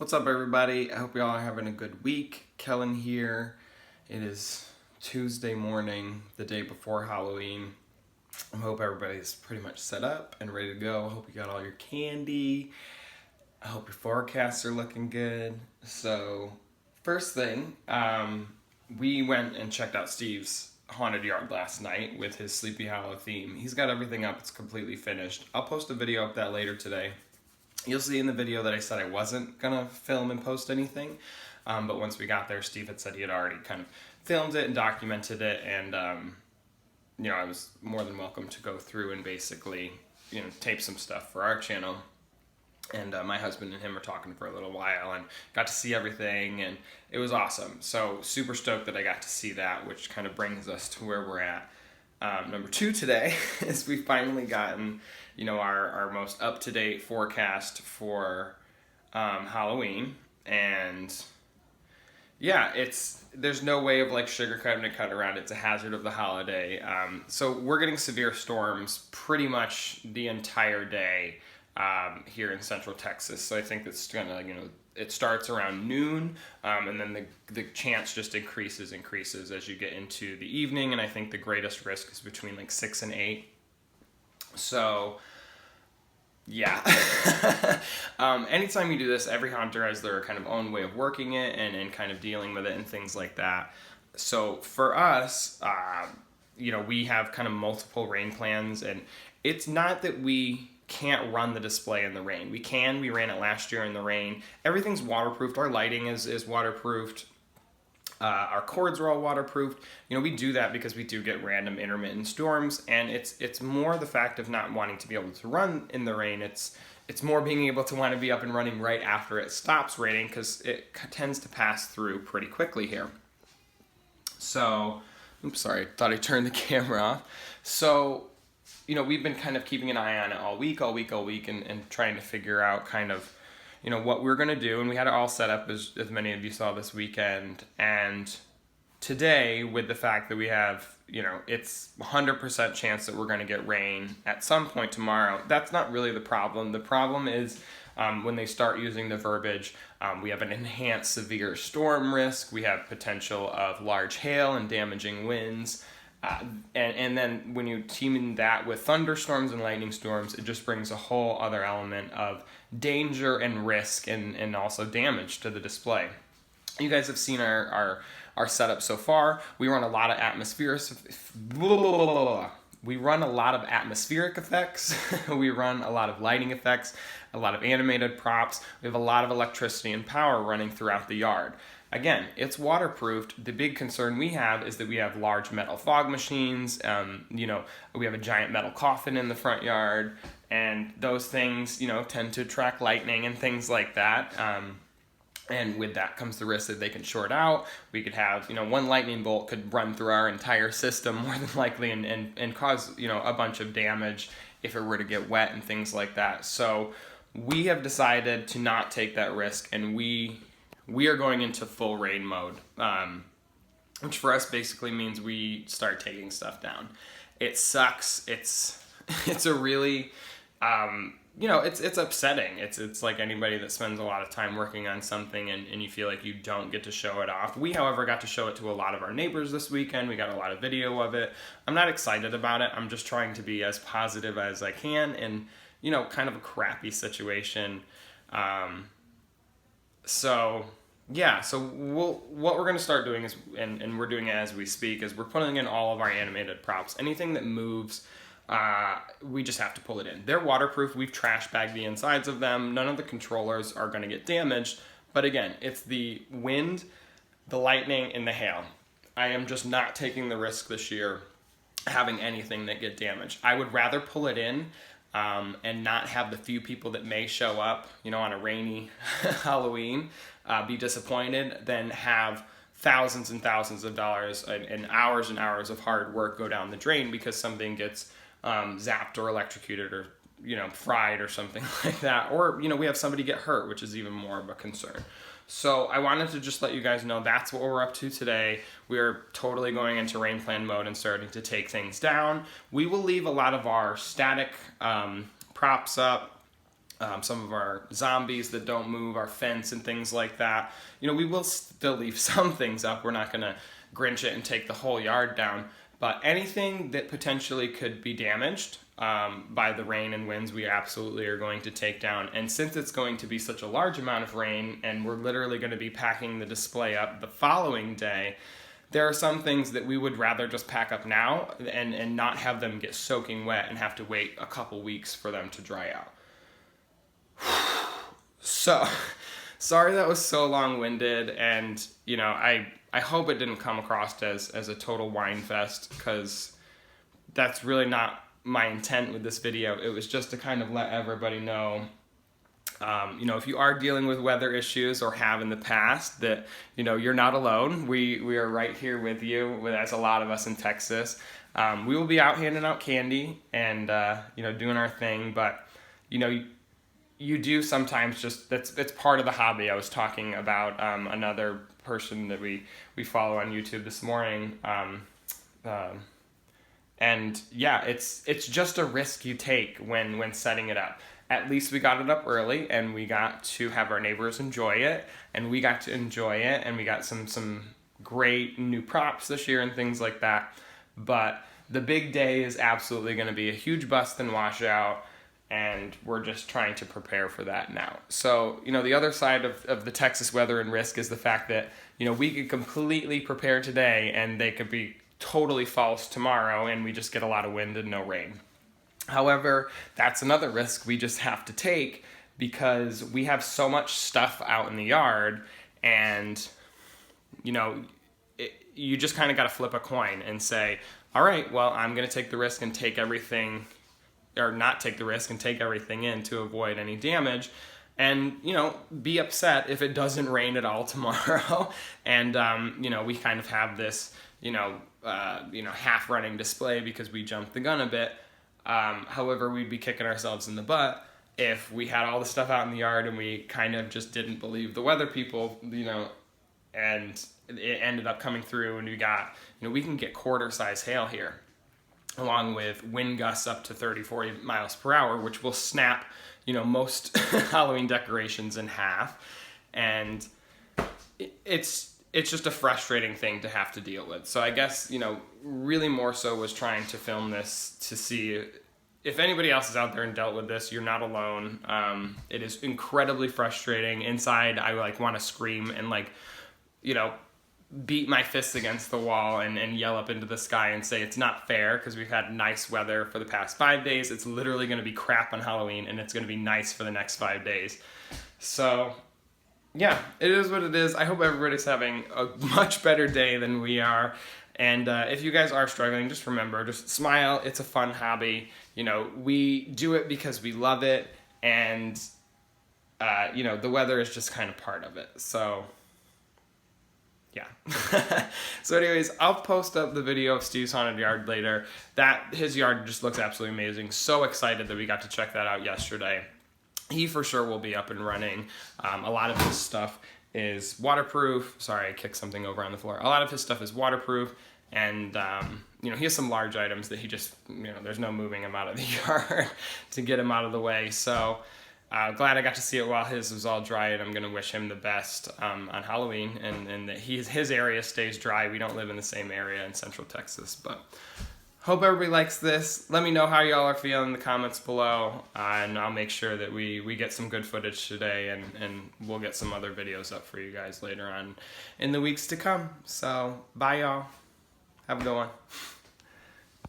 What's up, everybody? I hope you all are having a good week. Kellen here. It is Tuesday morning, the day before Halloween. I hope everybody's pretty much set up and ready to go. I hope you got all your candy. I hope your forecasts are looking good. So, first thing, we went and checked out Steve's haunted yard last night with his Sleepy Hollow theme. He's got everything up. It's completely finished. I'll post a video of that later today. You'll see in the video that I said I wasn't gonna film and post anything, but once we got there, Steve had said he had already kind of filmed it and documented it, and I was more than welcome to go through and basically, tape some stuff for our channel. And my husband and him were talking for a little while and got to see everything, and it was awesome. So super stoked that I got to see that, which kind of brings us to where we're at. Number two today is we've finally gotten, our most up-to-date forecast for Halloween, and yeah, there's no way of sugarcoating a cut around it. It's a hazard of the holiday. So we're getting severe storms pretty much the entire day here in Central Texas. So I think it's gonna, it starts around noon, and then the chance just increases as you get into the evening, and I think the greatest risk is between 6 and 8. So yeah. Anytime you do this, every hunter has their kind of own way of working it and kind of dealing with it and things like that. So for us, we have kind of multiple rain plans, and it's not that we can't run the display in the rain. We ran it last year in the rain. Everything's waterproofed. Our lighting is waterproofed. Our cords are all waterproofed. We do that because we do get random intermittent storms, and it's more the fact of not wanting to be able to run in the rain. It's more being able to want to be up and running right after it stops raining, because it tends to pass through pretty quickly here. So, oops, sorry, thought I turned the camera off. So, we've been kind of keeping an eye on it all week, and trying to figure out kind of, what we're going to do. And we had it all set up, as many of you saw this weekend. And today, with the fact that we have, it's 100% chance that we're going to get rain at some point tomorrow, that's not really the problem. The problem is when they start using the verbiage, we have an enhanced severe storm risk. We have potential of large hail and damaging winds. And then when you team that with thunderstorms and lightning storms, it just brings a whole other element of danger and risk and also damage to the display. You guys have seen our setup so far. We run a lot of atmospheric effects. We run a lot of lighting effects, a lot of animated props. We have a lot of electricity and power running throughout the yard. Again, it's waterproofed. The big concern we have is that we have large metal fog machines. We have a giant metal coffin in the front yard, and those things, tend to attract lightning and things like that. And with that comes the risk that they can short out. We could have, one lightning bolt could run through our entire system more than likely and cause, a bunch of damage if it were to get wet and things like that. So we have decided to not take that risk, and we are going into full rain mode, which for us basically means we start taking stuff down. It sucks. It's a really, it's upsetting. It's like anybody that spends a lot of time working on something and you feel like you don't get to show it off. We, however, got to show it to a lot of our neighbors this weekend. We got a lot of video of it. I'm not excited about it. I'm just trying to be as positive as I can in, kind of a crappy situation. So what we're going to start doing is, and we're doing it as we speak, is we're putting in all of our animated props. Anything that moves, we just have to pull it in. They're waterproof. We've trash bagged the insides of them. None of the controllers are going to get damaged. But again, it's the wind, the lightning, and the hail. I am just not taking the risk this year having anything that get damaged. I would rather pull it in and not have the few people that may show up, on a rainy Halloween, be disappointed, than have thousands and thousands of dollars and hours of hard work go down the drain because something gets zapped or electrocuted or fried or something like that, or we have somebody get hurt, which is even more of a concern. So I wanted to just let you guys know that's what we're up to today. We are totally going into rain plan mode and starting to take things down. We will leave a lot of our static props up. some of our zombies that don't move, our fence and things like that. You know, we will still leave some things up. We're not going to Grinch it and take the whole yard down. But anything that potentially could be damaged by the rain and winds, we absolutely are going to take down. And since it's going to be such a large amount of rain, and we're literally going to be packing the display up the following day, there are some things that we would rather just pack up now and not have them get soaking wet and have to wait a couple weeks for them to dry out. So, sorry that was so long-winded, and, you know, I hope it didn't come across as a total whine fest, because that's really not my intent with this video. It was just to kind of let everybody know, you know, if you are dealing with weather issues or have in the past, that, you know, you're not alone. We are right here with you, as a lot of us in Texas. We will be out handing out candy and, you know, doing our thing, but, you know, you do sometimes just, it's part of the hobby. I was talking about another person that we follow on YouTube this morning, and yeah, it's just a risk you take when setting it up. At least we got it up early, and we got to have our neighbors enjoy it, and we got to enjoy it, and we got some great new props this year and things like that. But the big day is absolutely going to be a huge bust and washout, and we're just trying to prepare for that now. So, you know, the other side of the Texas weather and risk is the fact that, you know, we could completely prepare today and they could be totally false tomorrow, and we just get a lot of wind and no rain. However, that's another risk we just have to take, because we have so much stuff out in the yard, and, you know, you just kind of got to flip a coin and say, all right, well, I'm going to take the risk and take everything, or not take the risk and take everything in to avoid any damage, and, you know, be upset if it doesn't rain at all tomorrow. And, you know, we kind of have this, half running display because we jumped the gun a bit. However, we'd be kicking ourselves in the butt if we had all the stuff out in the yard and we kind of just didn't believe the weather people, you know, and it ended up coming through, and we got, you know, we can get quarter-size hail here, along with wind gusts up to 30, 40 miles per hour, which will snap, you know, most Halloween decorations in half. And it's just a frustrating thing to have to deal with. So I guess, you know, really more so was trying to film this to see if anybody else is out there and dealt with this. You're not alone. It is incredibly frustrating. Inside, I want to scream and, you know, beat my fists against the wall and yell up into the sky and say it's not fair, because we've had nice weather for the past 5 days. It's literally going to be crap on Halloween, and it's going to be nice for the next 5 days. So, yeah, it is what it is. I hope everybody's having a much better day than we are. And if you guys are struggling, just remember, just smile. It's a fun hobby. You know, we do it because we love it, and, you know, the weather is just kind of part of it. So, yeah. So anyways, I'll post up the video of Steve's haunted yard later. His yard just looks absolutely amazing. So excited that we got to check that out yesterday. He for sure will be up and running. A lot of his stuff is waterproof. Sorry, I kicked something over on the floor. A lot of his stuff is waterproof, and you know, he has some large items that he just, you know, there's no moving him out of the yard to get him out of the way. So glad I got to see it while his was all dry, and I'm going to wish him the best on Halloween, and that his area stays dry. We don't live in the same area in Central Texas, but hope everybody likes this. Let me know how y'all are feeling in the comments below, and I'll make sure that we get some good footage today, and we'll get some other videos up for you guys later on in the weeks to come. So, bye y'all. Have a good one.